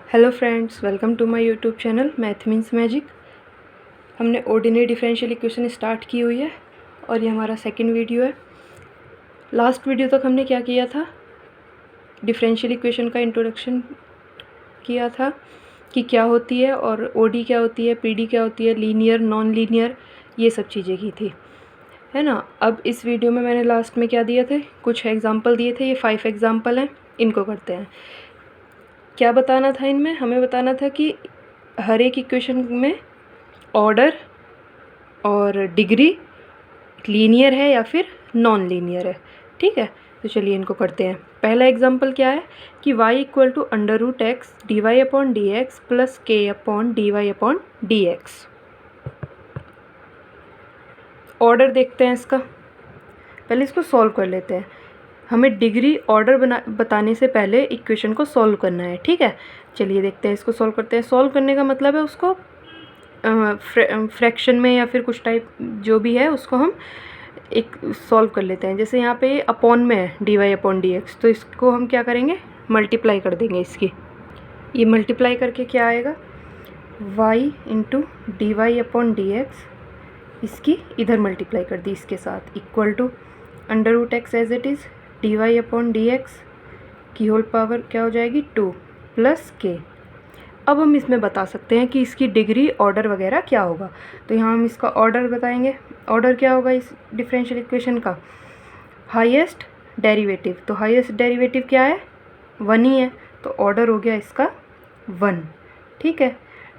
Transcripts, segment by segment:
Hello friends, welcome to my YouTube channel math means magic. हमने ordinary differential equation start की हुई है और ये हमारा सेकंड वीडियो है। लास्ट वीडियो तक हमने क्या किया था, डिफरेंशियल इक्वेशन का इंट्रोडक्शन किया था कि क्या होती है और ओडी क्या होती है, पीडी क्या होती है, लीनियर नॉन लीनियर, ये सब चीज़ें की थी, है ना। अब इस वीडियो में मैंने लास्ट में क्या दिए थे, कुछ एग्जाम्पल दिए थे। ये 5 एग्जाम्पल हैं, इनको करते हैं। क्या बताना था इनमें, हमें बताना था कि हर एक इक्वेशन में ऑर्डर और डिग्री लीनियर है या फिर नॉन लीनियर है। ठीक है, तो चलिए इनको करते हैं। पहला एग्जांपल क्या है कि y equal to √x dy/dx plus k/dy/dx। Order देखते हैं इसका, पहले इसको सॉल्व कर लेते हैं। हमें डिग्री ऑर्डर बताने से पहले इक्वेशन को सॉल्व करना है। ठीक है, चलिए देखते हैं, इसको सॉल्व करते हैं। सॉल्व करने का मतलब है उसको फ्रैक्शन में या फिर कुछ टाइप जो भी है उसको हम एक सॉल्व कर लेते हैं। जैसे यहाँ पे अपॉन में है dy/dx, तो इसको हम क्या करेंगे, मल्टीप्लाई कर देंगे इसकी। ये मल्टीप्लाई करके क्या आएगा, y इंटू dy/dx, इसकी इधर मल्टीप्लाई कर दी इसके साथ, equal to √x as it is dy/dx की होल पावर क्या हो जाएगी 2 प्लस k। अब हम इसमें बता सकते हैं कि इसकी डिग्री ऑर्डर वगैरह क्या होगा। तो यहाँ हम इसका ऑर्डर बताएंगे। ऑर्डर क्या होगा इस डिफरेंशियल इक्वेशन का, हाईएस्ट डेरिवेटिव। तो हाईएस्ट डेरिवेटिव क्या है, 1 ही है, तो ऑर्डर हो गया इसका 1। ठीक है,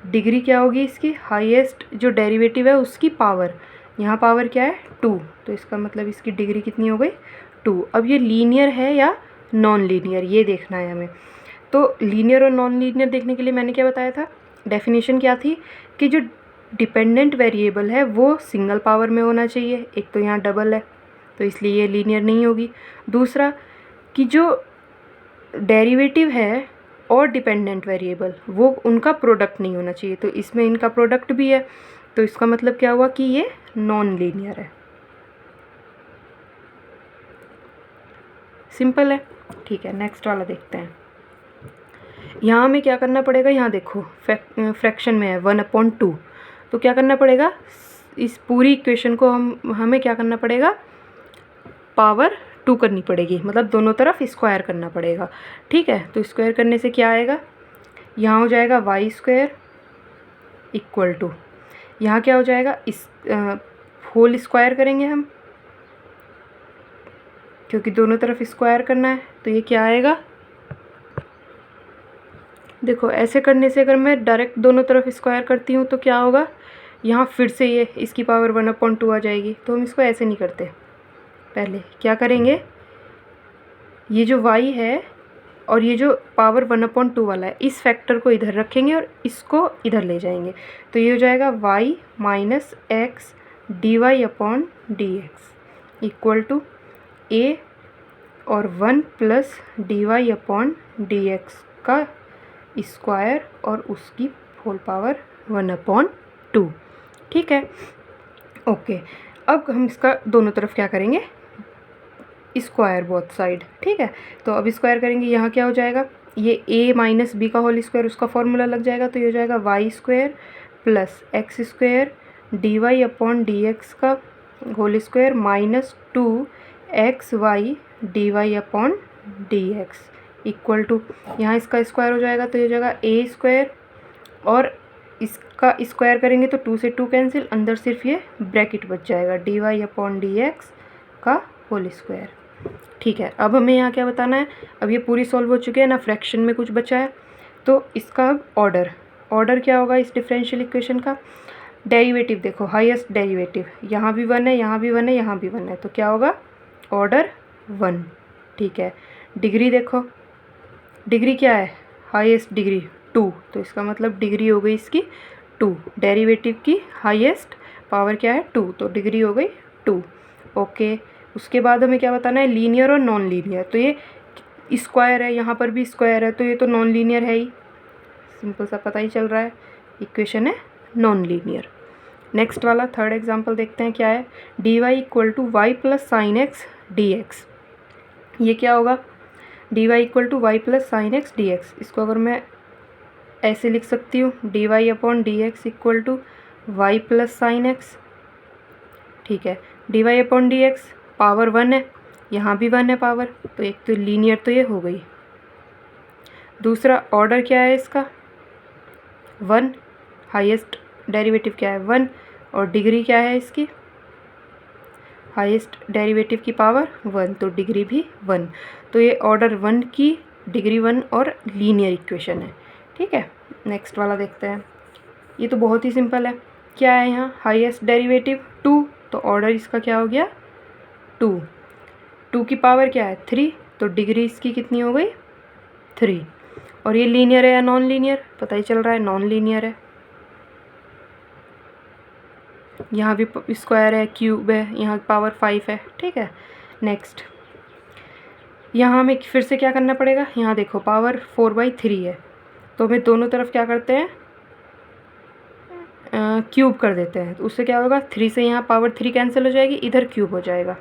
डिग्री क्या होगी इसकी, हाईएस्ट जो डेरिवेटिव है उसकी पावर, यहाँ पावर क्या है 2, तो इसका मतलब इसकी डिग्री कितनी हो गई 2। अब ये लीनियर है या नॉन लीनियर, ये देखना है हमें। तो लीनियर और नॉन लीनियर देखने के लिए मैंने क्या बताया था, डेफिनेशन क्या थी कि जो डिपेंडेंट वेरिएबल है वो सिंगल पावर में होना चाहिए। एक तो यहाँ डबल है तो इसलिए ये लीनियर नहीं होगी। दूसरा कि जो डेरिवेटिव है और डिपेंडेंट वेरिएबल वो उनका प्रोडक्ट नहीं होना चाहिए, तो इसमें इनका प्रोडक्ट भी है, तो इसका मतलब क्या हुआ कि ये नॉन लीनियर है। सिंपल है। ठीक है, नेक्स्ट वाला देखते हैं। यहाँ हमें क्या करना पड़ेगा, यहाँ देखो फ्रैक्शन में है 1/2, तो क्या करना पड़ेगा, इस पूरी इक्वेशन को हमें क्या करना पड़ेगा, पावर 2 करनी पड़ेगी, मतलब दोनों तरफ स्क्वायर करना पड़ेगा। ठीक है, तो स्क्वायर करने से क्या आएगा, यहाँ हो जाएगा y² इक्वल टू, यहाँ क्या हो जाएगा, इस होल स्क्वायर करेंगे हम क्योंकि दोनों तरफ स्क्वायर करना है, तो ये क्या आएगा, देखो ऐसे करने से अगर मैं डायरेक्ट दोनों तरफ स्क्वायर करती हूँ तो क्या होगा, यहाँ फिर से ये इसकी पावर 1/2 आ जाएगी। तो हम इसको ऐसे नहीं करते, पहले क्या करेंगे, ये जो y है और ये जो पावर 1/2 वाला है, इस फैक्टर को इधर रखेंगे और इसको इधर ले जाएंगे, तो ये हो जाएगा y minus x dy/dx equal to a और 1 प्लस dy/dx का स्क्वायर और उसकी होल पावर 1/2। ठीक है, ओके। अब हम इसका दोनों तरफ क्या करेंगे, स्क्वायर बोथ साइड। ठीक है, तो अब स्क्वायर करेंगे, यहाँ क्या हो जाएगा, ये a माइनस बी का होल स्क्वायर, उसका फॉर्मूला लग जाएगा, तो ये हो जाएगा y² प्लस x² dy/dx का whole square minus 2xy dy/dx equal to, यहाँ इसका स्क्वायर हो जाएगा तो ये हो जाएगा a² और इसका स्क्वायर करेंगे तो 2 से 2 कैंसिल, अंदर सिर्फ ये ब्रैकेट बच जाएगा dy/dx का होल स्क्वायर। ठीक है, अब हमें यहाँ क्या बताना है, अब ये पूरी सॉल्व हो चुकी है ना, फ्रैक्शन में कुछ बचा है, तो इसका अब ऑर्डर क्या होगा इस डिफरेंशियल इक्वेशन का, डेरिवेटिव देखो, हाईएस्ट डेरिवेटिव, यहाँ भी 1 है, यहाँ भी 1 है, यहाँ भी 1 है, तो क्या होगा, ऑर्डर 1। ठीक है, डिग्री देखो, डिग्री क्या है, हाईएस्ट डिग्री 2, तो इसका मतलब डिग्री हो गई इसकी 2, डेरिवेटिव की हाईएस्ट पावर क्या है 2, तो डिग्री हो गई 2। ओके, उसके बाद हमें क्या बताना है, लीनियर और नॉन लीनियर। तो ये स्क्वायर है, यहाँ पर भी स्क्वायर है, तो ये तो नॉन लीनियर है ही, सिंपल सा पता ही चल रहा है, इक्वेशन है नॉन लीनियर। नेक्स्ट वाला थर्ड एग्जांपल देखते हैं क्या है, dy equal to y plus sine x dx। ये क्या होगा, dy equal to y plus sine x dx, इसको अगर मैं ऐसे लिख सकती हूँ dy upon d x equal to y plus sine x. ठीक है, dy upon d x power 1 है, यहाँ भी 1 है पावर, तो एक तो लीनियर तो ये हो गई। दूसरा ऑर्डर क्या है इसका 1, हाईएस्ट डेरिवेटिव क्या है 1, और डिग्री क्या है इसकी हाईएस्ट डेरिवेटिव की पावर 1, तो डिग्री भी 1। तो ये ऑर्डर 1 की डिग्री 1 और लीनियर इक्वेशन है। ठीक है, नेक्स्ट वाला देखते हैं। ये तो बहुत ही सिंपल है। क्या है यहाँ हाईएस्ट डेरिवेटिव 2, तो ऑर्डर इसका क्या हो गया 2 की पावर क्या है 3, तो डिग्री इसकी कितनी हो गई 3। और ये लीनियर है या नॉन लीनियर, पता ही चल रहा है नॉन लीनियर है। यहाँ भी स्क्वायर है, क्यूब है, यहाँ पावर 5 है। ठीक है, नेक्स्ट यहाँ हमें फिर से क्या करना पड़ेगा, यहाँ देखो पावर 4/3 है, तो हमें दोनों तरफ क्या करते हैं क्यूब कर देते हैं। तो उससे क्या होगा 3 से यहाँ पावर 3 कैंसिल हो जाएगी, इधर क्यूब हो जाएगा।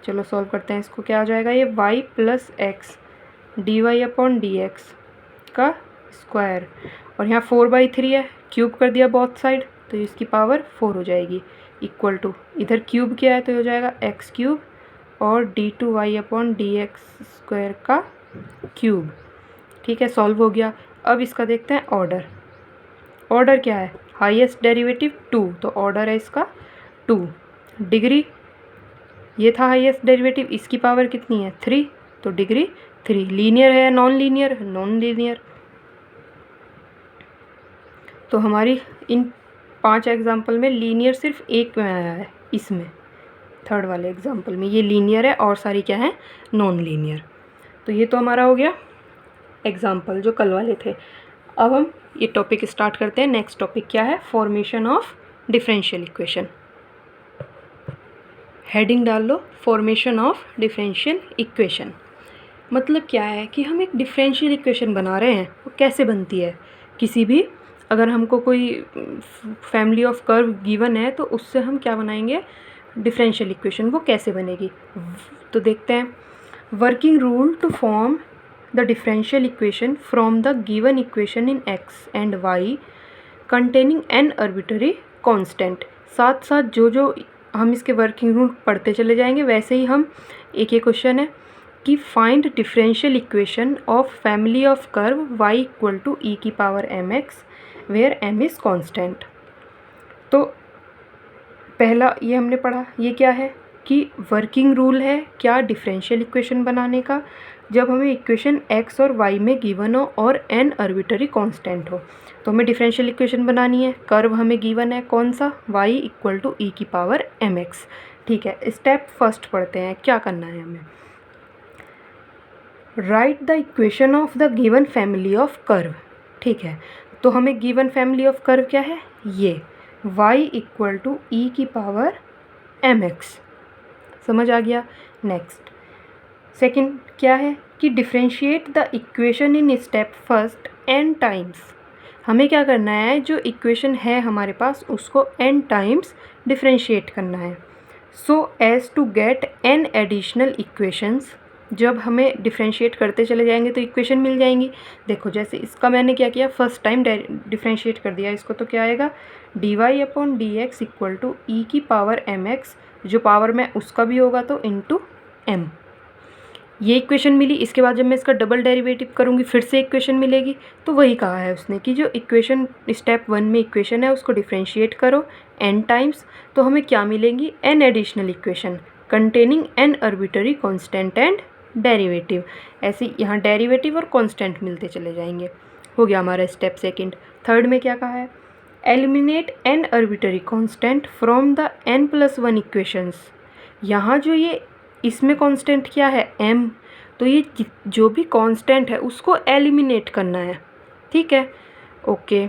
चलो सॉल्व करते हैं इसको। क्या हो जाएगा ये y plus x d y upon d x का स्क्वायर, और यहाँ 4/3 है, क्यूब कर दिया बोथ साइड, तो इसकी पावर 4 हो जाएगी, इक्वल टू इधर क्यूब किया है तो हो जाएगा एक्स क्यूब और d2y upon d x square का क्यूब। ठीक है, सॉल्व हो गया। अब इसका देखते हैं ऑर्डर। ऑर्डर क्या है हाईएस्ट डेरिवेटिव 2, तो ऑर्डर है इसका 2। डिग्री ये था हाईएस्ट डेरिवेटिव, इसकी पावर कितनी है 3, तो डिग्री 3। लीनियर है या नॉन लीनियर, नॉन लीनियर। तो हमारी इन 5 एग्जाम्पल में लीनियर सिर्फ एक में आया है, इसमें थर्ड वाले एग्जाम्पल में ये लीनियर है और सारी क्या है नॉन लीनियर। तो ये तो हमारा हो गया एग्जाम्पल जो कल वाले थे। अब हम ये टॉपिक स्टार्ट करते हैं। नेक्स्ट टॉपिक क्या है formation of differential equation. Heading डाल लो फॉर्मेशन ऑफ डिफरेंशियल इक्वेशन। मतलब क्या है कि हम एक डिफरेंशियल इक्वेशन बना रहे हैं, वो कैसे बनती है। किसी भी अगर हमको कोई फैमिली ऑफ कर्व गिवन है तो उससे हम क्या बनाएंगे डिफरेंशियल इक्वेशन, वो कैसे बनेगी। तो देखते हैं working rule to form the differential equation from the given equation in x and y containing an arbitrary constant. साथ साथ जो हम इसके वर्किंग रूल पढ़ते चले जाएंगे वैसे ही हम एक क्वेश्चन है कि find differential equation of family of curve y equal to e की power mx where m is constant. तो पहला ये हमने पढ़ा, ये क्या है कि वर्किंग रूल है क्या डिफरेंशियल इक्वेशन बनाने का, जब हमें इक्वेशन x और y में गिवन हो और n आर्बिट्ररी कांस्टेंट हो। तो हमें डिफरेंशियल इक्वेशन बनानी है, कर्व हमें गिवन है कौन सा y इक्वल टू ई की पावर mx। ठीक है, स्टेप फर्स्ट पढ़ते हैं क्या करना है हमें। Right the equation of the given family of curve. ठीक है, तो हमें गिवन फैमिली ऑफ कर्व क्या है ये y इक्वल टू ई की पावर mx। समझ आ गया। नेक्स्ट सेकंड क्या है कि differentiate the equation in step first n times. हमें क्या करना है जो इक्वेशन है हमारे पास उसको n टाइम्स डिफरेंशिएट करना है so as to get n additional equations. जब हमें डिफरेंशिएट करते चले जाएंगे तो इक्वेशन मिल जाएंगी। देखो जैसे इसका मैंने क्या किया फर्स्ट टाइम डिफरेंशिएट कर दिया इसको, तो क्या आएगा d y upon d x equal to e की पावर एम एक्स, जो पावर में उसका भी होगा तो इंटू एम। ये इक्वेशन मिली। इसके बाद जब मैं इसका डबल डेरिवेटिव करूँगी फिर से इक्वेशन मिलेगी। तो वही कहा है उसने कि जो इक्वेशन स्टेप 1 में इक्वेशन है उसको डिफरेंशिएट करो n टाइम्स, तो हमें क्या मिलेंगी n additional equation containing n arbitrary constant and derivative. ऐसे यहाँ डेरिवेटिव और कांस्टेंट मिलते चले जाएंगे। हो गया हमारा स्टेप सेकंड। थर्ड में क्या कहा है eliminate n arbitrary constant from the n+1 equations. यहाँ जो ये इसमें कांस्टेंट क्या है m, तो ये जो भी कांस्टेंट है उसको एलिमिनेट करना है। ठीक है, okay.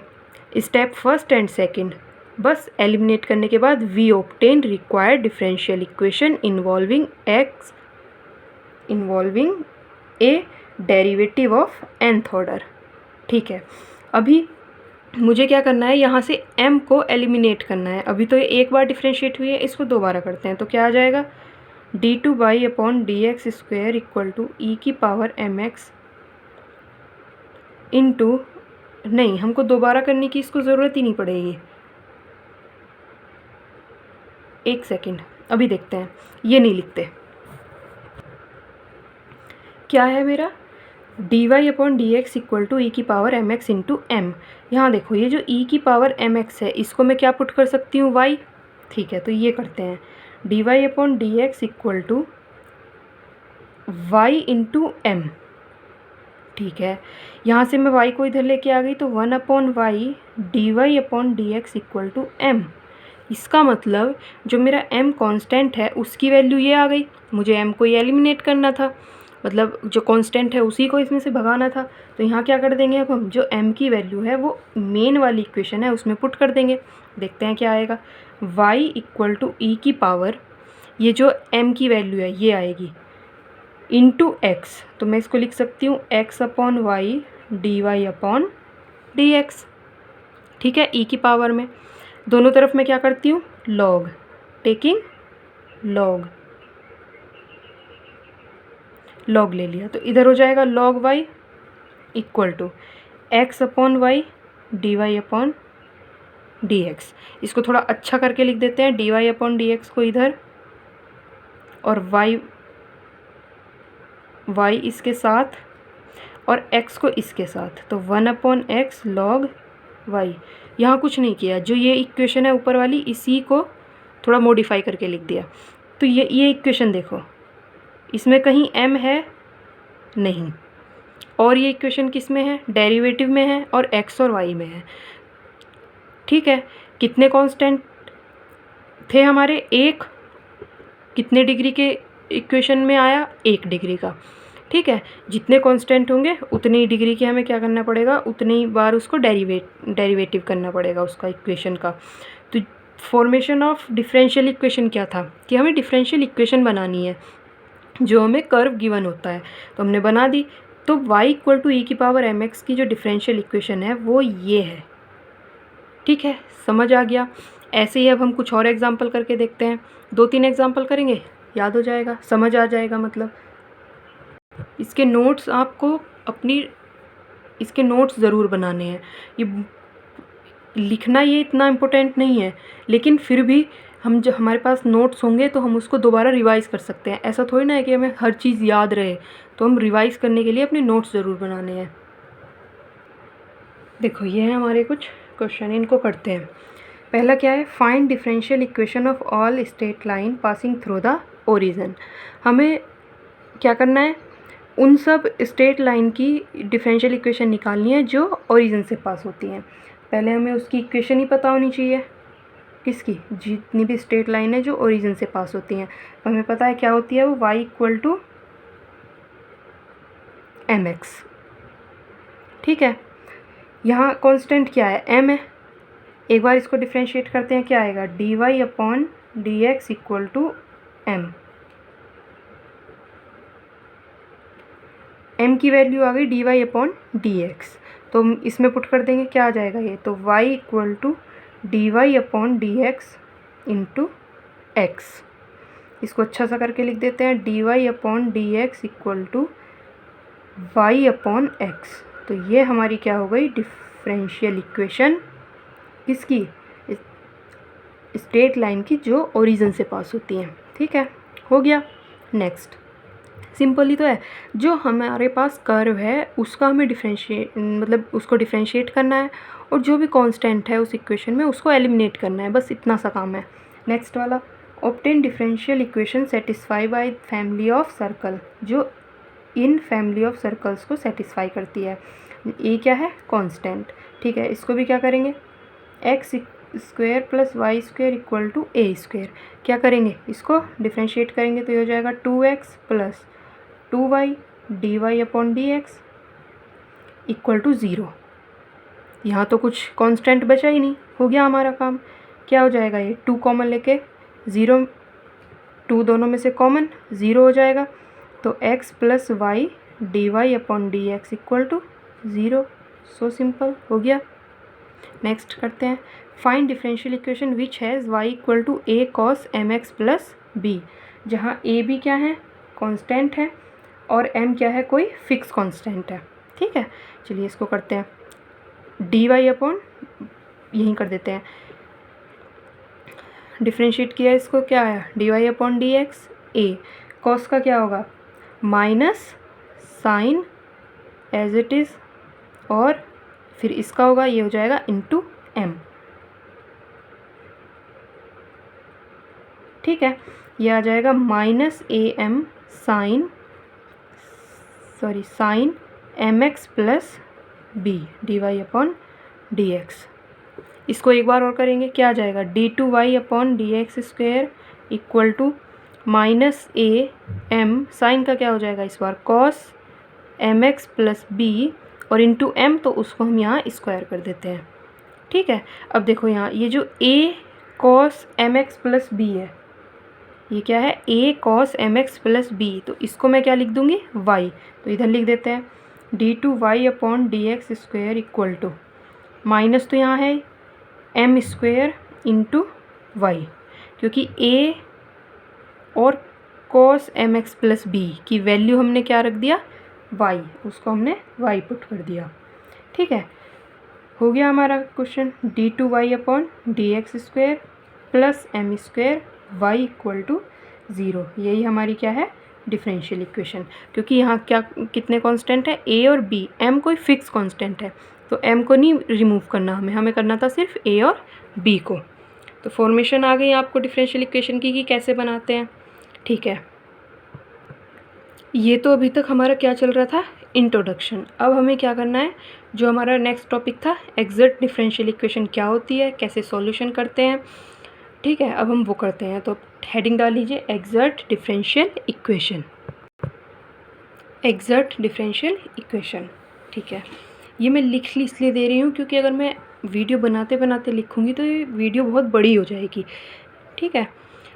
Step first and second, बस एलिमिनेट करने के बाद we obtain required differential equation involving a derivative of nth order. ठीक है, अभी मुझे क्या करना है यहाँ से m को एलिमिनेट करना है। अभी तो ये एक बार डिफरेंशिएट हुई है, इसको दोबारा करते हैं तो क्या आ जाएगा d2y upon d x square equal to e की पावर mx इंटू नहीं, हमको दोबारा करने की इसको ज़रूरत ही नहीं पड़ेगी। एक सेकेंड, अभी देखते हैं। ये नहीं लिखते। क्या है मेरा, dy/dx इक्वल टू ई की पावर mx इंटू एम। यहाँ देखो, ये जो ई की पावर mx है, इसको मैं क्या पुट कर सकती हूँ, y। ठीक है, तो ये करते हैं, dy/dx equal to y into m. ठीक है, यहाँ से मैं y को इधर लेके आ गई, तो 1/y dy/dx equal to M. इसका मतलब जो मेरा m कांस्टेंट है उसकी वैल्यू ये आ गई। मुझे m को ये एलिमिनेट करना था, मतलब जो कांस्टेंट है उसी को इसमें से भगाना था। तो यहाँ क्या कर देंगे, अब हम जो m की वैल्यू है वो मेन वाली इक्वेशन है उसमें पुट कर देंगे। देखते हैं क्या आएगा। y इक्वल टू ई की पावर, ये जो m की वैल्यू है ये आएगी, इंटू x। तो मैं इसको लिख सकती हूँ x/y dy/dx। ठीक है, e की पावर में दोनों तरफ मैं क्या करती हूँ, लॉग, टेकिंग लॉग ले लिया, तो इधर हो जाएगा log y equal to x/y dy/dx। इसको थोड़ा अच्छा करके लिख देते हैं, dy/dx को इधर और y इसके साथ और x को इसके साथ, तो 1/x log y। यहाँ कुछ नहीं किया, जो ये इक्वेशन है ऊपर वाली इसी को थोड़ा मॉडिफाई करके लिख दिया। तो ये इक्वेशन देखो, इसमें कहीं m है नहीं, और ये इक्वेशन किस में है, डेरिवेटिव में है और x और y में है। ठीक है, कितने कांस्टेंट थे हमारे, एक, कितने डिग्री के इक्वेशन में आया, 1 डिग्री का। ठीक है, जितने कांस्टेंट होंगे उतनी डिग्री के हमें क्या करना पड़ेगा, उतनी बार उसको डेरिवेटिव करना पड़ेगा उसका इक्वेशन का। तो फॉर्मेशन ऑफ डिफरेंशियल इक्वेशन क्या था, कि हमें डिफरेंशियल इक्वेशन बनानी है जो हमें कर्व गिवन होता है, तो हमने बना दी। तो y इक्वल टू ई की पावर mx की जो डिफरेंशियल इक्वेशन है वो ये है। ठीक है, समझ आ गया। ऐसे ही अब हम कुछ और एग्जांपल करके देखते हैं, 2-3 एग्जांपल करेंगे, याद हो जाएगा, समझ आ जाएगा। मतलब इसके नोट्स आपको इसके नोट्स ज़रूर बनाने हैं। ये लिखना ये इतना इम्पोर्टेंट नहीं है, लेकिन फिर भी हम जब हमारे पास नोट्स होंगे तो हम उसको दोबारा रिवाइज़ कर सकते हैं। ऐसा थोड़ी ना है कि हमें हर चीज़ याद रहे, तो हम रिवाइज़ करने के लिए अपने नोट्स ज़रूर बनाने हैं। देखो, ये है हमारे कुछ क्वेश्चन, इनको करते हैं। पहला क्या है, find differential equation of all straight line passing through the origin. हमें क्या करना है, उन सब स्ट्रेट लाइन की डिफरेंशियल इक्वेशन निकालनी है जो ओरिजिन से पास होती हैं। पहले हमें उसकी इक्वेशन ही पता होनी चाहिए, किसकी, जितनी भी स्ट्रेट लाइन है जो ओरिजिन से पास होती हैं। तो हमें पता है क्या होती है वो, y इक्वल टू mx। ठीक है, यहाँ कांस्टेंट क्या है, m है। एक बार इसको डिफरेंशिएट करते हैं, क्या आएगा, dy/dx equal to m। m की वैल्यू आ गई dy/dx, तो हम इसमें पुट कर देंगे, क्या आ जाएगा ये, तो y equal to dy/dx into x। इसको अच्छा सा करके लिख देते हैं, dy/dx इक्वल टू y/x। तो ये हमारी क्या हो गई, डिफरेंशियल इक्वेशन किसकी, स्ट्रेट लाइन की जो ओरिजिन से पास होती हैं। ठीक है, हो गया। नेक्स्ट, सिंपल ही तो है, जो हमारे पास कर्व है उसका हमें उसको डिफरेंशिएट करना है, और जो भी कांस्टेंट है उस इक्वेशन में उसको एलिमिनेट करना है, बस इतना सा काम है। नेक्स्ट वाला, obtain differential equation satisfy by family of circle, जो इन फैमिली ऑफ सर्कल्स को सेटिस्फाई करती है। ये क्या है, कांस्टेंट। ठीक है, इसको भी क्या करेंगे, x square plus y square equal to a square. क्या करेंगे, इसको डिफरेंशिएट करेंगे तो ये हो जाएगा 2x plus 2y dy/dx equal to 0। यहाँ तो कुछ कांस्टेंट बचा ही नहीं, हो गया हमारा काम। क्या हो जाएगा, ये 2 कॉमन लेके 0, 2 दोनों में से कॉमन 0 हो जाएगा, तो x plus y dy/dx equal to 0। So simple, हो गया। नेक्स्ट करते हैं, find differential equation which has y equal to a cos mx plus b, जहाँ a b क्या है, कांस्टेंट है, और m क्या है, कोई फिक्स कांस्टेंट है। ठीक है, चलिए इसको करते हैं। डी वाई अपॉन, यहीं कर देते हैं, डिफ्रेंशिएट किया इसको, क्या आया d y upon d x a, cos का क्या होगा minus sine as it is, और फिर इसका होगा ये हो जाएगा इंटू एम। ठीक है, ये आ जाएगा minus a m sine m x plus b d y upon d x. इसको एक बार और करेंगे, क्या आ जाएगा d two y upon d x square equal to minus a m, sine का क्या हो जाएगा इस बार cos m x plus b, और इंटू एम, तो उसको हम यहाँ स्क्वायर कर देते हैं। ठीक है, अब देखो यहाँ ये जो a cos m x plus b है, ये क्या है a cos m x plus b, तो इसको मैं क्या लिख दूँगी वाई, तो इधर लिख देते हैं d two y upon d x square equal to, minus तो यहाँ है एम स्क्वेयर इंटू वाई, क्योंकि ए और cos m x plus b की वैल्यू हमने क्या रख दिया वाई, उसको हमने वाई पुट कर दिया। ठीक है, हो गया हमारा question, d two y upon d x square plus m square y equal to 0, यही हमारी क्या है डिफरेंशियल इक्वेशन। क्योंकि यहाँ क्या कितने कांस्टेंट है ए और बी, एम कोई फिक्स कांस्टेंट है, तो एम को नहीं रिमूव करना हमें करना था सिर्फ ए और बी को। तो फॉर्मेशन आ गई आपको डिफरेंशियल इक्वेशन की कि कैसे बनाते हैं। ठीक है, ये तो अभी तक हमारा क्या चल रहा था इंट्रोडक्शन। अब हमें क्या करना है, जो हमारा नेक्स्ट टॉपिक था एग्जैक्ट डिफरेंशियल इक्वेशन क्या होती है, कैसे सॉल्यूशन करते हैं। ठीक है, अब हम वो करते हैं, तो हेडिंग डाल लीजिए exact differential equation, exact differential equation. ठीक है, ये मैं लिख इसलिए दे रही हूँ क्योंकि अगर मैं वीडियो बनाते बनाते लिखूँगी तो ये वीडियो बहुत बड़ी हो जाएगी। ठीक है,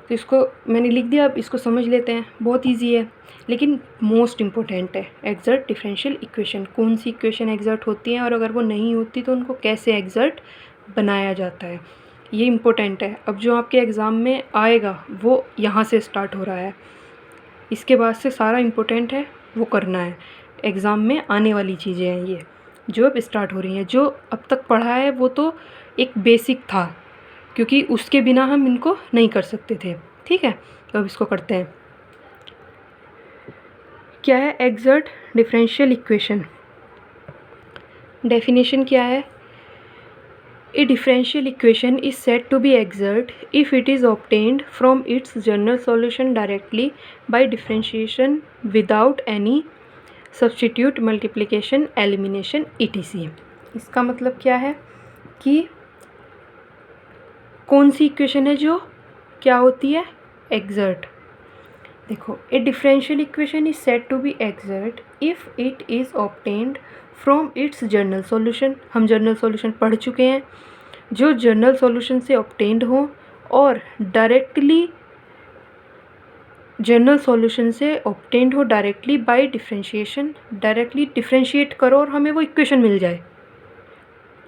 तो इसको मैंने लिख दिया, अब इसको समझ लेते हैं। बहुत इजी है लेकिन मोस्ट इम्पोर्टेंट है एग्जैक्ट डिफरेंशियल इक्वेशन। कौन सी इक्वेशन एग्जैक्ट होती हैं और अगर वो नहीं होती तो उनको कैसे एग्जैक्ट बनाया जाता है, ये इम्पोर्टेंट है। अब जो आपके एग्ज़ाम में आएगा वो यहाँ से स्टार्ट हो रहा है, इसके बाद से सारा इम्पोर्टेंट है वो करना है। एग्ज़ाम में आने वाली चीज़ें हैं ये जो अब स्टार्ट हो रही हैं। जो अब तक पढ़ा है वो तो एक बेसिक था, क्योंकि उसके बिना हम इनको नहीं कर सकते थे। ठीक है, तो अब इसको करते हैं। क्या है एग्जैक्ट डिफरेंशियल इक्वेशन, डेफिनेशन क्या है, a differential equation is said to be exact if it is obtained from its general solution directly by differentiation without any substitute multiplication elimination etc। इसका मतलब क्या है कि कौन सी इक्वेशन है जो क्या होती है एग्जैक्ट। देखो, a differential equation is said to be exact if it is obtained from its general solution. हम जनरल सॉल्यूशन पढ़ चुके हैं, जो जनरल सॉल्यूशन से ऑब्टेन्ड हो और डायरेक्टली जनरल सॉल्यूशन से ऑब्टेन्ड हो directly by differentiation, directly differentiate करो और हमें वो इक्वेशन मिल जाए।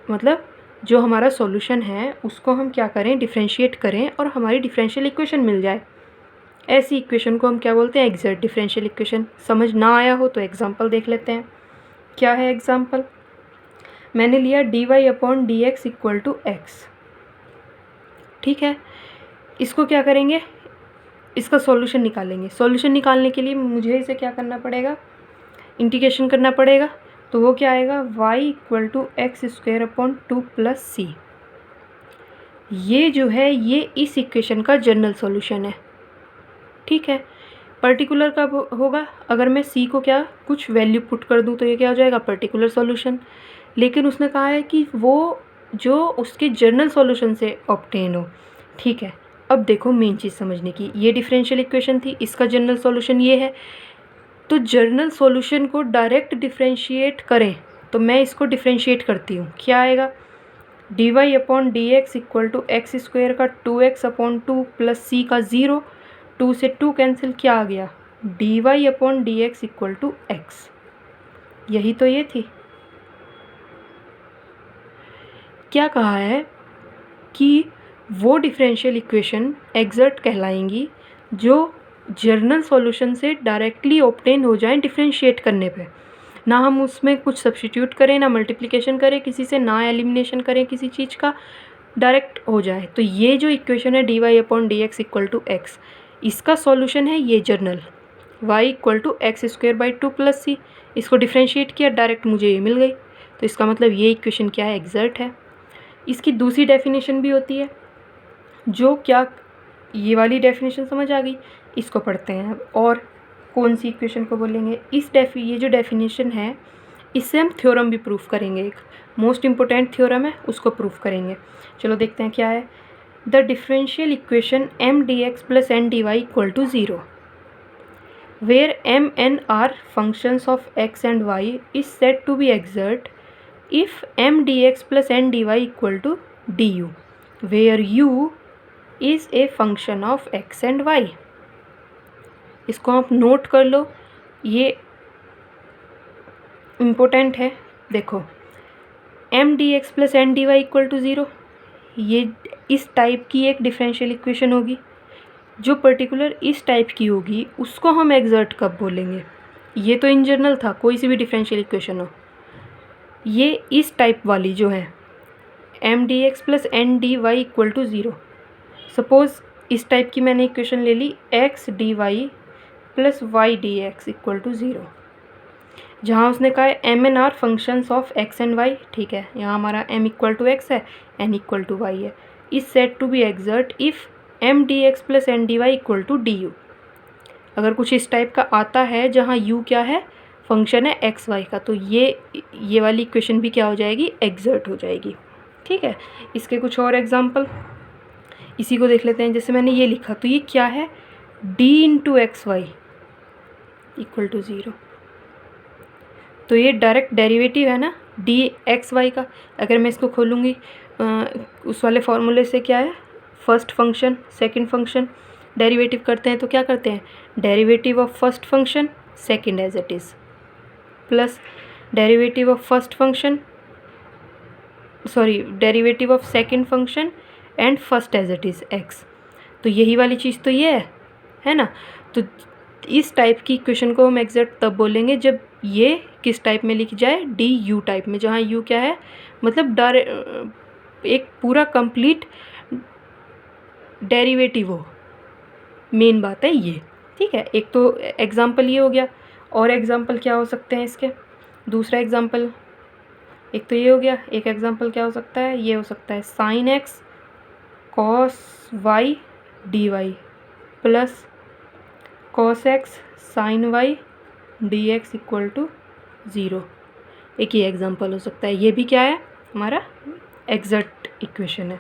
मतलब जो हमारा सॉल्यूशन है उसको हम क्या करें डिफरेंशिएट करें और हमारी डिफरेंशियल इक्वेशन मिल जाए। ऐसी इक्वेशन को हम क्या बोलते हैं एग्जैक्ट डिफरेंशियल इक्वेशन। समझ ना आया हो तो एग्जांपल देख लेते हैं। क्या है एग्जांपल, मैंने लिया d y upon d x equal to x. ठीक है, इसको क्या करेंगे, इसका सॉल्यूशन निकालेंगे। सॉल्यूशन निकालने के लिए मुझे इसे क्या करना पड़ेगा, इंटीग्रेशन करना पड़ेगा। तो वो क्या आएगा y equal to x square upon 2 plus c. ये जो है ये इस इक्वेशन का जनरल सॉल्यूशन है। ठीक है, पर्टिकुलर कब होगा, अगर मैं c को क्या कुछ वैल्यू पुट कर दूँ तो ये क्या हो जाएगा पर्टिकुलर सॉल्यूशन। लेकिन उसने कहा है कि वो जो उसके जनरल सॉल्यूशन से ऑब्टेन हो। ठीक है, अब देखो मेन चीज़ समझने की, ये डिफरेंशियल इक्वेशन थी, इसका जनरल सॉल्यूशन ये है। तो जनरल सॉल्यूशन को डायरेक्ट डिफरेंशिएट करें तो मैं इसको डिफरेंशिएट करती हूँ, क्या आएगा d y upon d x equal to x square का 2x अपॉन 2 प्लस सी का 0, 2 से 2 कैंसिल, क्या आ गया d y upon d x equal to x. यही तो ये थी। क्या कहा है कि वो डिफरेंशियल इक्वेशन एग्जैक्ट कहलाएंगी जो जनरल सॉल्यूशन से डायरेक्टली ऑब्टेन हो जाएं डिफरेंशिएट करने पे। ना हम उसमें कुछ सब्स्टिट्यूट करें, ना मल्टीप्लिकेशन करें किसी से, ना एलिमिनेशन करें किसी चीज़ का, डायरेक्ट हो जाए। तो ये जो इक्वेशन है dy/dx इक्वल टू एक्स, इसका सॉल्यूशन है ये general y equal to x² 2 + c। इसको डिफ्रेंशिएट किया, डायरेक्ट मुझे ये मिल गई। तो इसका मतलब ये इक्वेशन क्या है, एग्जैक्ट है। इसकी दूसरी डेफिनेशन भी होती है, जो क्या, ये वाली डेफिनेशन समझ आ गई। इसको पढ़ते हैं और कौन सी इक्वेशन को बोलेंगे। ये जो डेफिनेशन है, इससे हम थ्योरम भी प्रूफ करेंगे। एक मोस्ट इम्पोर्टेंट थ्योरम है, उसको प्रूफ करेंगे। चलो देखते हैं क्या है। The differential equation m/dx + n/dy equal to 0 where m n are functions of x and y is said to be exact if m/dx + n/dy equal to du where u is a function of x and y। इसको आप note कर लो, ये important है। देखो m/dx + n/dy equal to 0, ये इस type की एक डिफरेंशियल इक्वेशन होगी। जो पर्टिकुलर इस टाइप की होगी उसको हम एग्जर्ट कब बोलेंगे। ये तो इन जनरल था, कोई सी भी डिफरेंशियल इक्वेशन हो। ये इस टाइप वाली जो है m/dx + n/dy equal to 0, suppose इस टाइप की मैंने इक्वेशन ले ली x/dy + y/dx इक्वल टू 0, जहाँ उसने कहा है m n r functions of x and y। ठीक है, यहाँ हमारा m इक्वल टू x है, n इक्वल टू y है। Is said to be exact if m/dx + n/dy equal to du। अगर कुछ इस टाइप का आता है जहाँ u क्या है, फंक्शन है एक्स वाई का, तो ये वाली इक्वेशन भी क्या हो जाएगी, एग्जर्ट हो जाएगी। ठीक है, इसके कुछ और एग्जांपल इसी को देख लेते हैं। जैसे मैंने ये लिखा, तो ये क्या है, d × xy इक्वल टू 0। तो ये डायरेक्ट डेरिवेटिव है ना dxy का। अगर मैं इसको खोलूँगी उस वाले फॉर्मूले से, क्या है, first function second function derivative करते हैं, तो क्या करते हैं, derivative of first function second as it is plus derivative of first function, sorry, derivative of second function and first as it is x। तो यही वाली चीज़ तो ये है ना। तो इस टाइप की इक्वेशन को हम एग्जैक्ट तब बोलेंगे जब ये किस टाइप में लिखी जाए, du टाइप में, जहाँ u क्या है, मतलब एक पूरा कंप्लीट डेरिवेटिव हो। मेन बात है ये। ठीक है, एक तो एग्जांपल ये हो गया, और एग्जांपल क्या हो सकते हैं इसके, दूसरा एग्जांपल, एक तो ये हो गया, एक एग्जांपल क्या हो सकता है, ये हो सकता है sin x cos y dy plus cos x sin y dx equal to 0। एक ये एग्जांपल हो सकता है। ये भी क्या है, हमारा एग्जैक्ट इक्वेशन है।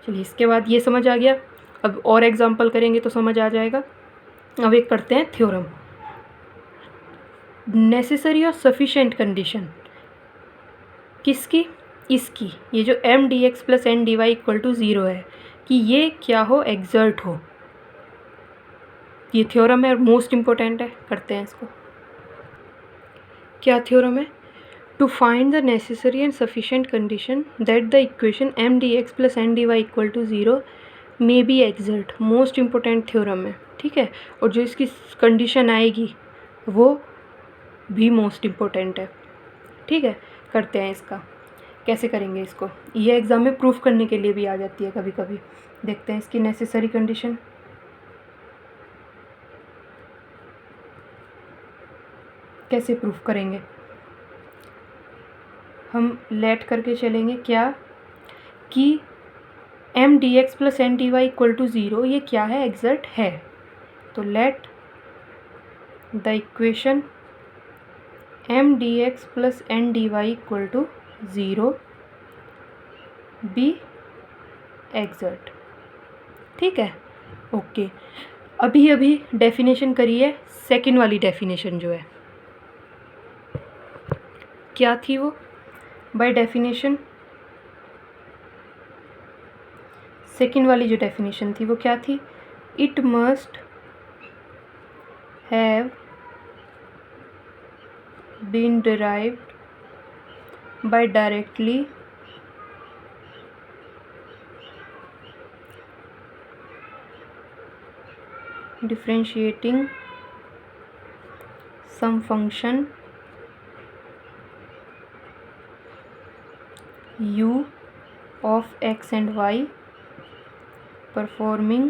चलिए, इसके बाद ये समझ आ गया। अब और एग्जांपल करेंगे तो समझ आ जाएगा। अब एक करते हैं थ्योरम। नेसेसरी और सफिशिएंट कंडीशन किसकी, इसकी, ये जो m/dx + n/dy इक्वल टू 0 है, कि ये क्या हो, एग्जर्ट हो। ये थ्योरम है और मोस्ट इम्पोर्टेंट है। करते हैं इसको। क्या थ्योरम है, to find the necessary and sufficient condition that the equation m/dx + n/dy equal to 0 may be exact. Most important theorem है। ठीक है, और जो इसकी कंडीशन आएगी वो भी मोस्ट इम्पोर्टेंट है। ठीक है, करते हैं इसका। कैसे करेंगे इसको, ये एग्ज़ाम में प्रूफ करने के लिए भी आ जाती है कभी कभी। देखते हैं इसकी नेसेसरी कंडीशन। कैसे प्रूफ करेंगे, हम लेट करके चलेंगे क्या, कि m/dx + n/dy इक्वल टू 0 ये क्या है, एग्जैक्ट है। तो let the equation m/dx + n/dy equal to 0 be exact. ठीक है, ओके। अभी डेफिनेशन करिए, सेकंड वाली डेफिनेशन जो है, क्या थी वो, बाय डेफिनेशन सेकंड वाली जो डेफिनेशन थी वो क्या थी, it must have been derived by directly differentiating some function u of x and y performing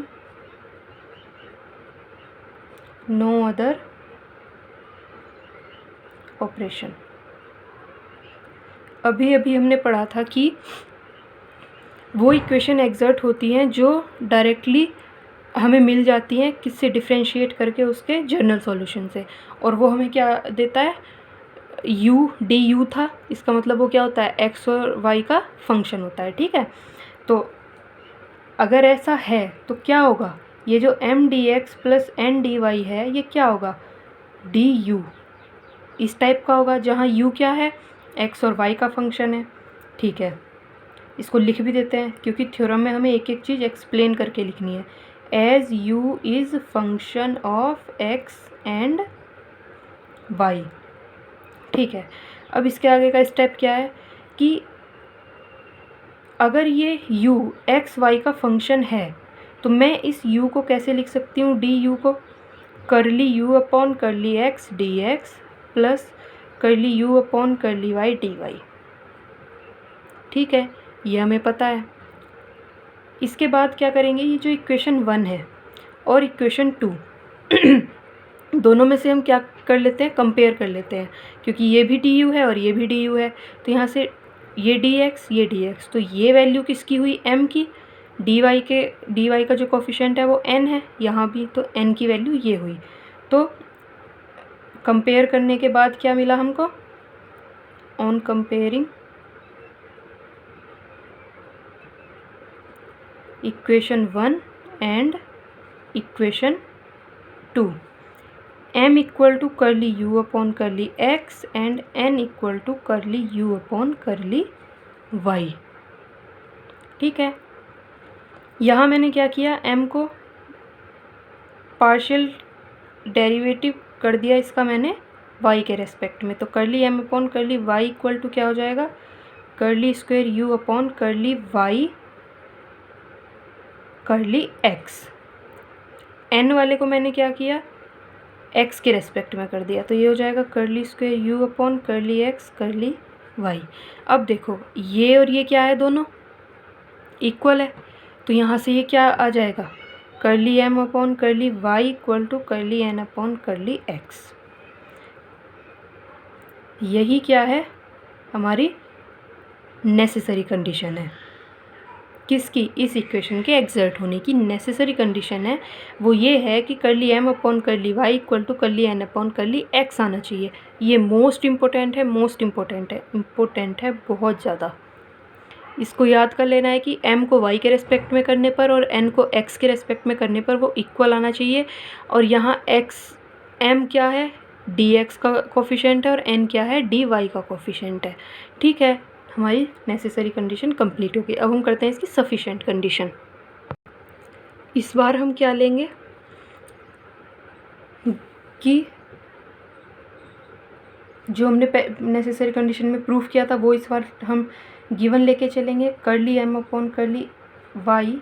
no other operation. अभी अभी हमने पढ़ा था कि वो इक्वेशन एग्जर्ट होती हैं जो डायरेक्टली हमें मिल जाती हैं किससे, डिफ्रेंशिएट करके उसके जनरल सॉल्यूशन से, और वो हमें क्या देता है, u डी यू था, इसका मतलब वो क्या होता है, x और y का फंक्शन होता है। ठीक है, तो अगर ऐसा है तो क्या होगा, ये जो m d x plus n d y है ये क्या होगा, डी यू इस टाइप का होगा, जहाँ u क्या है, x और y का फंक्शन है। ठीक है, इसको लिख भी देते हैं क्योंकि थ्योरम में हमें एक एक चीज़ एक्सप्लेन करके लिखनी है। As u is function of x and y। ठीक है, अब इसके आगे का स्टेप क्या है कि अगर ये u x y का फंक्शन है तो मैं इस u को कैसे लिख सकती हूँ, डी यू को, करली u upon curly x D x plus करली u upon curly y d Y. ठीक है, ये हमें पता है। इसके बाद क्या करेंगे, ये जो इक्वेशन 1 है और इक्वेशन 2 दोनों में से हम क्या कर लेते हैं, कंपेयर कर लेते हैं, क्योंकि ये भी डी यू है और ये भी डी यू है, तो यहाँ से ये डी एक्स, तो ये वैल्यू किसकी हुई, m की, डी वाई का जो कोफिशिएंट है वो n है यहाँ भी, तो n की वैल्यू ये हुई। तो कंपेयर करने के बाद क्या मिला हमको, on comparing equation 1 and equation 2, m equal to curly u upon curly x and n equal to curly u upon curly y। ठीक है, यहाँ मैंने क्या किया, m को पार्शियल डेरिवेटिव कर दिया इसका मैंने y के रेस्पेक्ट में, तो करली m upon curly y equal to क्या हो जाएगा, करली square u upon curly y करली x। n वाले को मैंने क्या किया, x के रेस्पेक्ट में कर दिया, तो ये हो जाएगा करली square u upon curly x करली y। अब देखो ये और ये क्या है, दोनों इक्वल है, तो यहाँ से ये क्या आ जाएगा, करली m upon curly y equal to करली n अपॉन करली x। यही क्या है, हमारी नेसेसरी कंडीशन है, किसकी, इस इक्वेशन के एग्जर्ट होने की नेसेसरी कंडीशन है, वो ये है कि करली m upon curly y equal to करली n अपॉन करली x आना चाहिए। ये मोस्ट इम्पोर्टेंट है बहुत ज़्यादा। इसको याद कर लेना है कि m को y के रेस्पेक्ट में करने पर और n को x के रेस्पेक्ट में करने पर वो इक्वल आना चाहिए, और यहाँ m क्या है, dx का कोफिशिएंट है और n क्या है, dy का कोफिशिएंट है। ठीक है, हमारी नेसेसरी कंडीशन कंप्लीट होगी। अब हम करते हैं इसकी सफिशिएंट कंडीशन। इस बार हम क्या लेंगे कि जो हमने नेसेसरी कंडीशन में प्रूफ किया था वो इस बार हम गिवन लेके चलेंगे, करली m upon curly y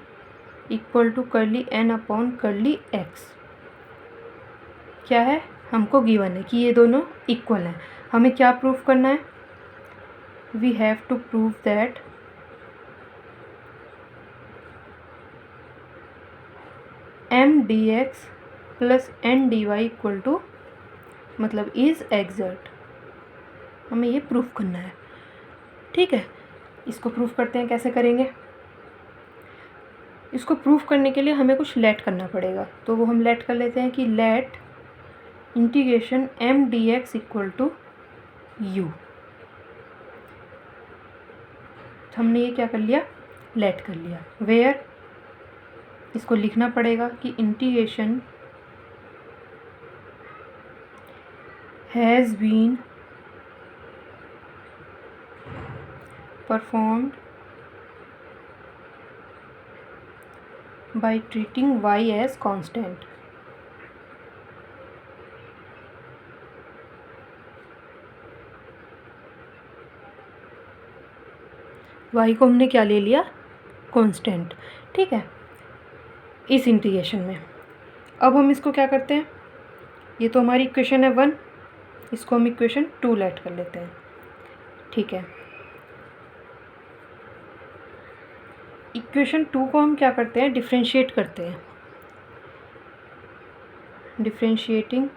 equal to करली n अपॉन करली x। क्या है, हमको गिवन है कि ये दोनों इक्वल हैं। हमें क्या प्रूफ करना है, we have to prove that m dx plus n dy equal to मतलब इज़ एग्जर्ट, हमें ये प्रूफ करना है। ठीक है, इसको प्रूफ करते हैं, कैसे करेंगे, इसको प्रूफ करने के लिए हमें कुछ लेट करना पड़ेगा, तो वो हम लेट कर लेते हैं कि let integration m dx equal to u। हमने ये क्या कर लिया, लेट कर लिया, वेयर इसको लिखना पड़ेगा कि integration has been performed by treating y as constant. y को हमने क्या ले लिया, कांस्टेंट। ठीक है, इस इंटीग्रेशन में अब हम इसको क्या करते हैं, ये तो हमारी इक्वेशन है 1, इसको हम इक्वेशन 2 लेट कर लेते हैं। ठीक है, इक्वेशन 2 को हम क्या करते हैं, डिफ्रेंशिएट करते हैं। Differentiating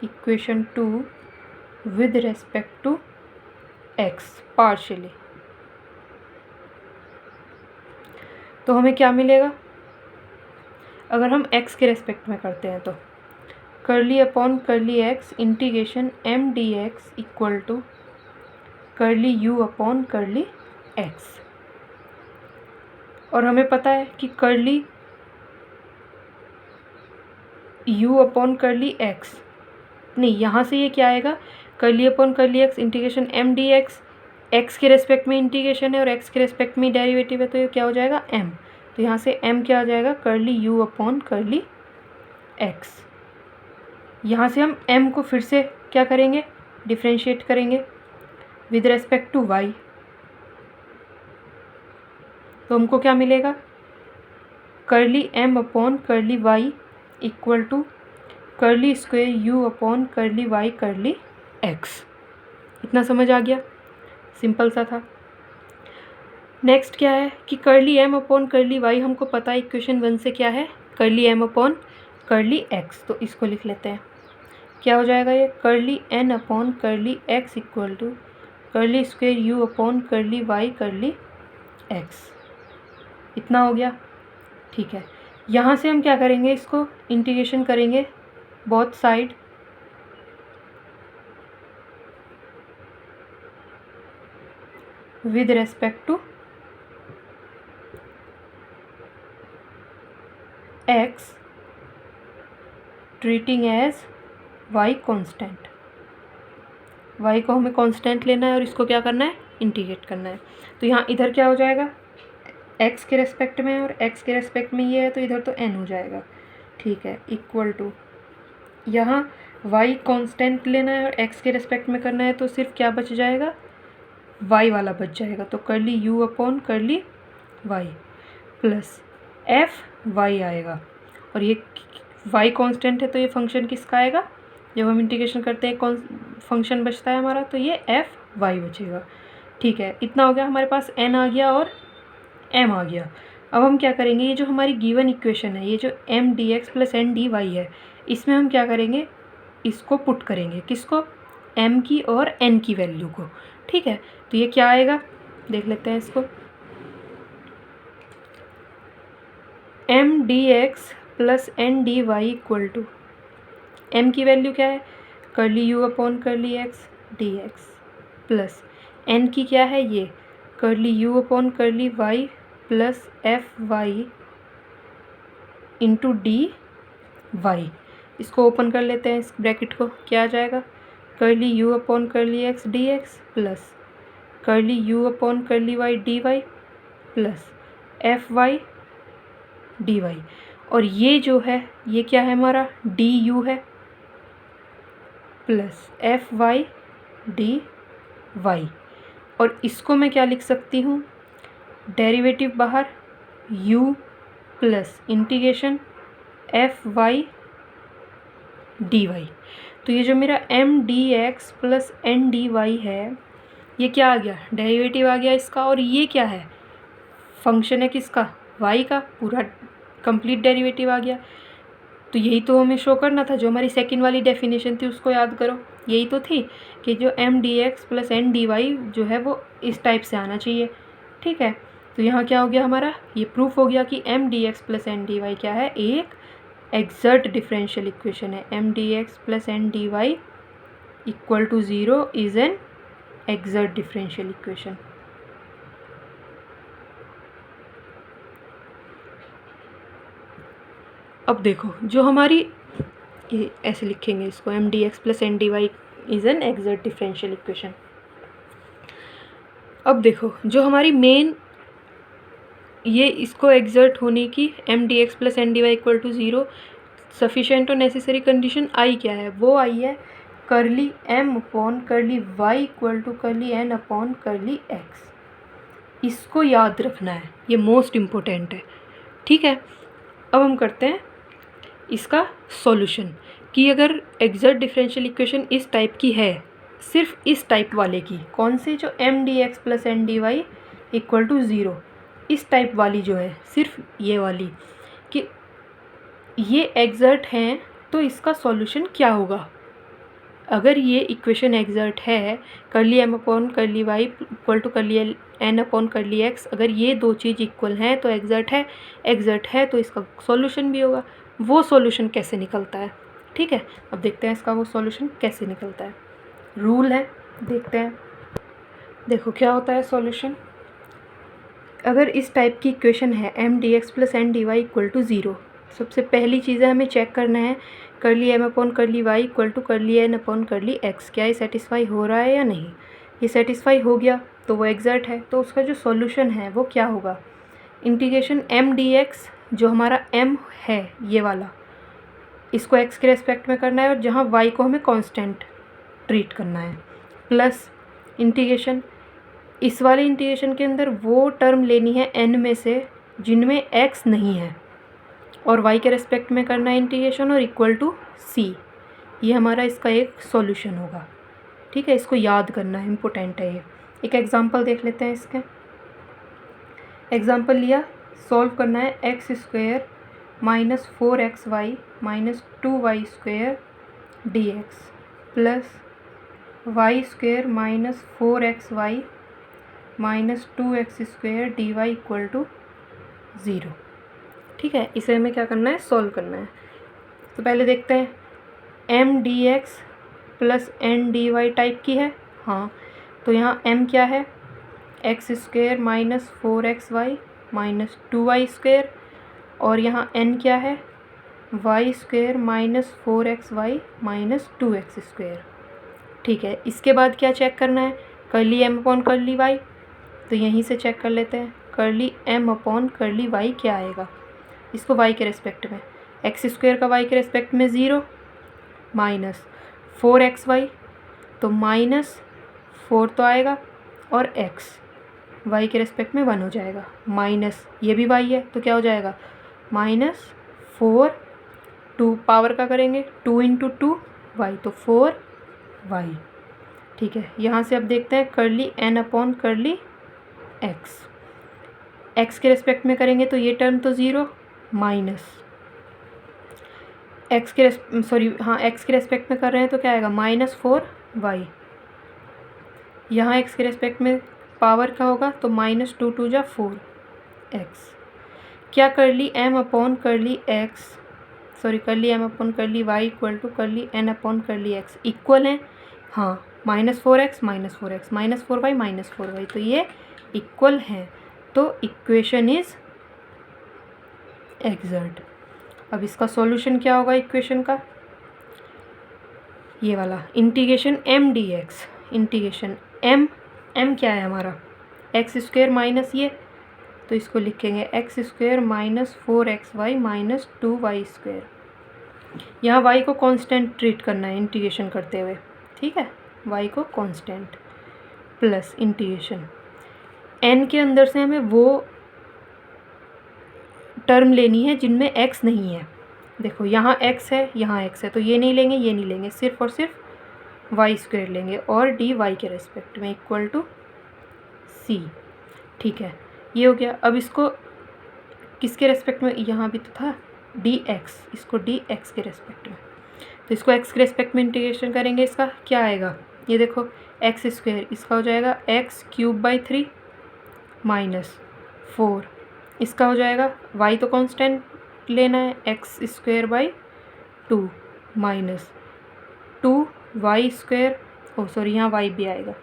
equation 2 with respect to x partially, तो हमें क्या मिलेगा अगर हम x के रेस्पेक्ट में करते हैं तो curly upon curly x integration m d x equal to curly u upon curly x. और हमें पता है कि curly u upon curly x नहीं, यहाँ से ये क्या आएगा, curly upon curly x integration m d x, x के रेस्पेक्ट में इंटीग्रेशन है और एक्स के रेस्पेक्ट में डेरिवेटिव है, तो ये क्या हो जाएगा m। तो यहाँ से m क्या आ जाएगा, curly u upon curly x। यहाँ से हम m को फिर से क्या करेंगे, डिफ्रेंशिएट करेंगे विद रेस्पेक्ट टू y, तो हमको क्या मिलेगा, curly m upon curly y equal to curly square u upon curly y curly x। इतना समझ आ गया, सिंपल सा था। नेक्स्ट क्या है कि curly m upon curly y हमको पता है इक्वेशन 1 से क्या है, curly m upon curly x, तो इसको लिख लेते हैं। क्या हो जाएगा ये, curly n upon curly x equal to curly square u upon curly y curly x। इतना हो गया, ठीक है। यहाँ से हम क्या करेंगे, इसको इंटीग्रेशन करेंगे both side, with respect to x treating as y constant. y को हमें कांस्टेंट लेना है और इसको क्या करना है, इंटीग्रेट करना है। तो यहाँ इधर क्या हो जाएगा, x के रेस्पेक्ट में और x के रेस्पेक्ट में ये है तो इधर तो n हो जाएगा, ठीक है, इक्वल टू यहाँ y कांस्टेंट लेना है और x के रेस्पेक्ट में करना है तो सिर्फ क्या बच जाएगा, y वाला बच जाएगा, तो curly u upon curly y plus f y आएगा। और ये y कांस्टेंट है तो ये फंक्शन किसका आएगा, जब हम इंटीग्रेशन करते हैं कौन फंक्शन बचता है हमारा, तो ये एफ वाई बचेगा, ठीक है। इतना हो गया, हमारे पास n आ गया और m आ गया। अब हम क्या करेंगे, ये जो हमारी गिवन इक्वेशन है, ये जो m d x plus n d y है, इसमें हम क्या करेंगे, इसको पुट करेंगे, किसको, m की और n की वैल्यू को, ठीक है। तो ये क्या आएगा, देख लेते हैं इसको, m d x plus n d y equal to m की वैल्यू क्या है, curly u upon curly x d x plus n की क्या है, ये curly u upon curly y plus f y into d y. इसको open कर लेते हैं, इस ब्रैकेट को, क्या आ जाएगा, curly u upon curly x d x plus curly u upon curly y d y plus f y d y. और ये जो है ये क्या है हमारा, डी यू है plus f y d y. और इसको मैं क्या लिख सकती हूँ, डेरिवेटिव बाहर u plus integration f y d y. तो ये जो मेरा m d x plus n d y है, ये क्या आ गया, डेरिवेटिव आ गया इसका, और ये क्या है, फंक्शन है किसका, y का, पूरा कंप्लीट डेरिवेटिव आ गया। तो यही तो हमें शो करना था, जो हमारी सेकंड वाली डेफिनेशन थी उसको याद करो, यही तो थी कि जो m d x plus n d y जो है वो इस टाइप से आना चाहिए, ठीक है। तो यहाँ क्या हो गया हमारा, ये प्रूफ हो गया कि m d x plus n d y क्या है, एक एग्जैक्ट डिफरेंशियल इक्वेशन है। m d x plus n d y equal to 0 is an exact differential equation. अब देखो, जो हमारी, ये ऐसे लिखेंगे इसको, m d x plus n d y is an exact differential equation. अब देखो, जो हमारी मेन ये इसको एग्जर्ट होने की m d x plus n d y equal to 0 sufficient और नेसेसरी कंडीशन आई क्या है, वो आई है curly m upon curly y equal to curly n upon curly x। इसको याद रखना है, ये मोस्ट इम्पोर्टेंट है, ठीक है। अब हम करते हैं इसका सॉल्यूशन, कि अगर एग्जैक्ट डिफरेंशियल इक्वेशन इस टाइप की है, सिर्फ इस टाइप वाले की, कौन से, जो m d x plus n d y equal to 0, इस टाइप वाली जो है, सिर्फ ये वाली कि ये एग्जर्ट हैं, तो इसका सॉल्यूशन क्या होगा। अगर ये इक्वेशन एग्जर्ट है, curly m upon curly y equal to curly n upon curly x, अगर ये दो चीज़ इक्वल हैं तो एग्जर्ट है तो इसका सॉल्यूशन भी होगा। वो सॉल्यूशन कैसे निकलता है, ठीक है, अब देखते हैं इसका वो सॉल्यूशन कैसे निकलता है। रूल है, देखते हैं। देखो क्या होता है सॉल्यूशन। अगर इस टाइप की इक्वेशन है m d x plus n d y equal to zero, सबसे पहली चीज़ है हमें चेक करना है curly m upon curly y equal to curly n upon curly x, क्या ये सेटिस्फाई हो रहा है या नहीं। ये सेटिस्फाई हो गया तो वो एग्जर्ट है, तो उसका जो सॉल्यूशन है वो क्या होगा। इंटीग्रेशन एम डी एक्स, जो हमारा एम है ये वाला, इसको एक्स के रेस्पेक्ट में करना है और जहाँ वाई को हमें कांस्टेंट ट्रीट करना है, प्लस इंटीग्रेशन, इस वाले इंटीग्रेशन के अंदर वो टर्म लेनी है एन में से जिनमें एक्स नहीं है और y के रेस्पेक्ट में करना है इंटीग्रेशन और इक्वल टू c। ये हमारा इसका एक सॉल्यूशन होगा, ठीक है, इसको याद करना है, इम्पोर्टेंट है ये। एक एग्जांपल देख लेते हैं इसके। एग्जांपल लिया, सॉल्व करना है x square minus 4xy minus 2y square d x plus y square minus 4xy minus 2x square d y equal to zero, ठीक है। इसे हमें क्या करना है, सॉल्व करना है। तो पहले देखते हैं m d x plus n d y type की है, हाँ, तो यहाँ एम क्या है, x square minus 4xy minus 2y square, और यहाँ एन क्या है, y square minus 4xy minus 2x square, ठीक है। इसके बाद क्या चेक करना है, curly m upon curly y, तो यहीं से चेक कर लेते हैं curly m upon curly y क्या आएगा। इसको y के रेस्पेक्ट में, एक्स स्क्वायर का y के रेस्पेक्ट में 0 माइनस 4xy, तो माइनस 4 तो आएगा और x y के रेस्पेक्ट में 1 हो जाएगा, माइनस ये भी y है तो क्या हो जाएगा माइनस 4, 2 पावर का करेंगे 2 इंटू 2 y, तो 4y, ठीक है। यहाँ से अब देखते हैं curly n upon curly x के रेस्पेक्ट में करेंगे तो ये टर्म तो 0 माइनस एक्स के रेस्पेक्ट में कर रहे हैं तो क्या आएगा माइनस 4y, यहाँ एक्स के रेस्पेक्ट में पावर का होगा तो माइनस 2 2 जा 4x, क्या curly m upon curly m upon curly y equal to curly n upon curly x equal है, हाँ, minus 4x minus 4x minus 4y minus 4y, तो ये इक्वल हैं, तो इक्वेशन इज एग्जर्ट। अब इसका सॉल्यूशन क्या होगा इक्वेशन का, ये वाला integration m d x, integration m क्या है हमारा, एक्स स्क्वायर माइनस ये, तो इसको लिखेंगे x square minus 4xy minus 2y square, यहाँ y को कांस्टेंट ट्रीट करना है इंटीग्रेशन करते हुए, ठीक है, y को कांस्टेंट, प्लस इंटीग्रेशन n के अंदर से हमें वो टर्म लेनी है जिनमें x नहीं है। देखो यहाँ x है, यहाँ x है, तो ये नहीं लेंगे, सिर्फ और सिर्फ y स्क्वायर लेंगे और dy के रेस्पेक्ट में इक्वल टू c, ठीक है, ये हो गया। अब इसको किसके रेस्पेक्ट में, यहाँ भी तो था dx, इसको dx के रेस्पेक्ट में, तो इसको x के रेस्पेक्ट में इंटीग्रेशन करेंगे, इसका क्या आएगा, ये देखो एक्स स्क्वायर, इसका हो जाएगा एक्स क्यूब बाई 3 माइनस 4, इसका हो जाएगा y तो कांस्टेंट लेना है x square by 2 minus 2y square, यहाँ y भी आएगा,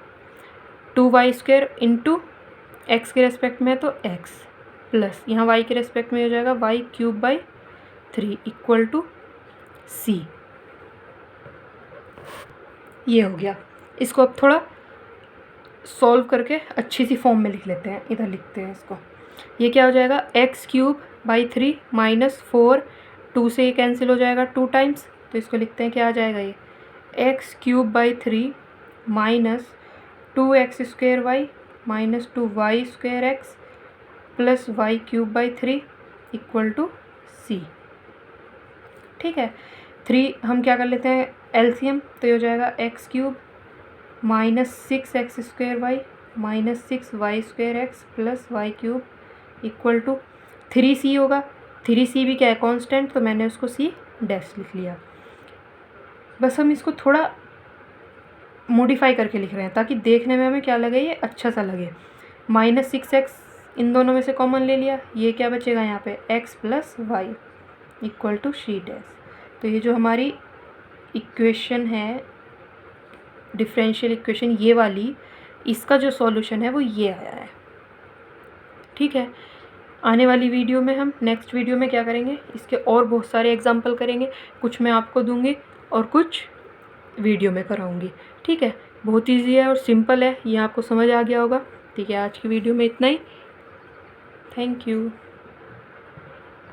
2y स्क्वायर इंटू एक्स के रेस्पेक्ट में तो x, प्लस यहाँ y के रेस्पेक्ट में हो जाएगा y cube by 3 equal to c, ये हो गया। इसको अब थोड़ा सॉल्व करके अच्छी सी फॉर्म में लिख लेते हैं, इधर लिखते हैं इसको, ये क्या हो जाएगा एक्स क्यूब बाई 3 माइनस 4, 2 से ये कैंसिल हो जाएगा 2 टाइम्स, तो इसको लिखते हैं क्या आ जाएगा, ये x cube by 3 minus 2x square y minus 2y square x plus y cube by 3 equal to c, ठीक है। 3 हम क्या कर लेते हैं एलसीएम, तो ये हो जाएगा x cube minus 6x square y minus 6y square x plus y cube equal to 3c होगा। 3c भी क्या है, कांस्टेंट, तो मैंने उसको c डैश लिख लिया। बस हम इसको थोड़ा मॉडिफाई करके लिख रहे हैं ताकि देखने में हमें क्या लगे, ये अच्छा सा लगे। -6x इन दोनों में से कॉमन ले लिया, ये क्या बचेगा यहाँ पे, x + y equal to c dash. तो ये जो हमारी इक्वेशन है, डिफरेंशियल इक्वेशन ये वाली, इसका जो सॉल्यूशन है वो ये आया है। ठीक है, आने वाली वीडियो में हम, नेक्स्ट वीडियो में क्या करेंगे, इसके और बहुत सारे एग्जाम्पल करेंगे। कुछ मैं आपको दूंगी और कुछ वीडियो में कराऊंगी। ठीक है, बहुत ईजी है और सिंपल है, ये आपको समझ आ गया होगा। ठीक है, आज की वीडियो में इतना ही। Thank you.